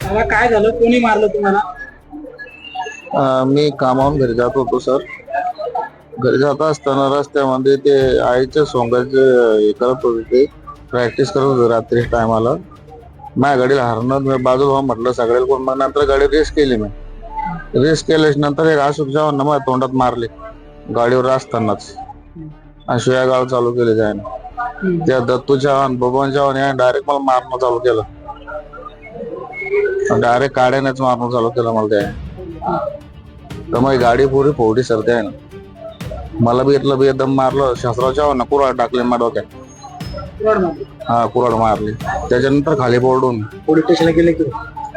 मला काय झालं, कोणी मारलं तुम्हाला? मी कामावून घरी जात होतो सर. घरी जात असताना रस्त्यामध्ये ते आईच्या सोंगाचे हे करत होते, ते प्रॅक्टिस करत होते रात्री टायमाला. माझ्या गाडीला हरणं मी बाजूला म्हटलं सगळ्याला कोण, मग नंतर गाडी रेस केली. मी रेस केल्याच्या नंतर एक अशोक जवान माझ्या तोंडात मारले गाडीवर असतानाच. शिव्या गाव चालू केले त्याने. त्या दत्तू चव्हाण, बबन चव्हाण याने डायरेक्ट मला मारणं चालू केलं. डायरेक्ट काड्यानेच मारणं चालू केलं मला त्याने. तर मग गाडी पुरी फोडी सर त्याने. मला बी इथलं बी एकदम मारलं. शास्त्राव चव्हाण कुऱ्हाड टाकले माझ्या डोक्यात. हा, कुऱ्हाड मारली. त्याच्यानंतर खाली बोर्डून पोलीस स्टेशनला गेले की?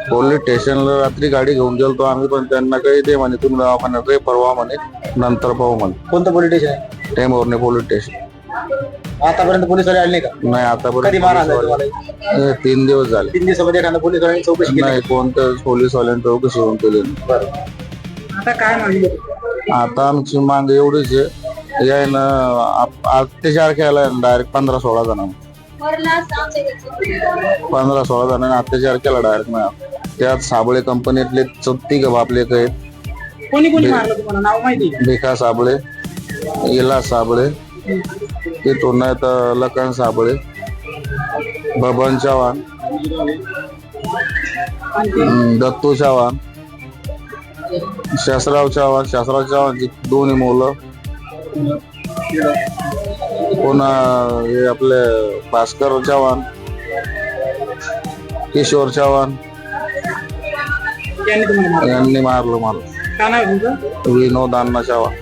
पोलीस स्टेशनला रात्री गाडी घेऊन गेलतो आम्ही, पण त्यांना काही ते म्हणे तुम्ही दवाखान्यात परवा म्हणे, नंतर पाहू म्हणे. कोणतं पोलीस स्टेशन आहे? Tembhurni police station. आतापर्यंत पोलीस वाले आले नाही का? नाही, कधी मार आला तुम्हाला? आतापर्यंत 3 दिवस झाले. 3 दिवसामध्ये एखादा पोलीस वाल्यांनी चौकशी केली? नाही, कोणत्याच पोलीस वाल्यांनी चौकशी होऊन केली नाही. आता काय मागणी? आता आमची मांग एवढीच आहे, यायनं अत्याचार केला डायरेक्ट 15-16 जणांना. 15-16 जणांनी अत्याचार केला डायरेक्ट. त्यात साबळे कंपनीतले 34 बापले आहेत. कोणी कोणी मारलं तुम्हाला, नाव माहिती? भिका साबळे, इला साबळे, तिथून नाही तर लखन साबळे, बबन चव्हाण, दत्तू चव्हाण, शास्त्राव चव्हाणची 2 मुलं, पुन्हा हे आपले भास्कर चव्हाण, किशोर चव्हाण यांनी मारलं मला. काय नाव आहे तुमचं? विनोद अण्णा चव्हाण.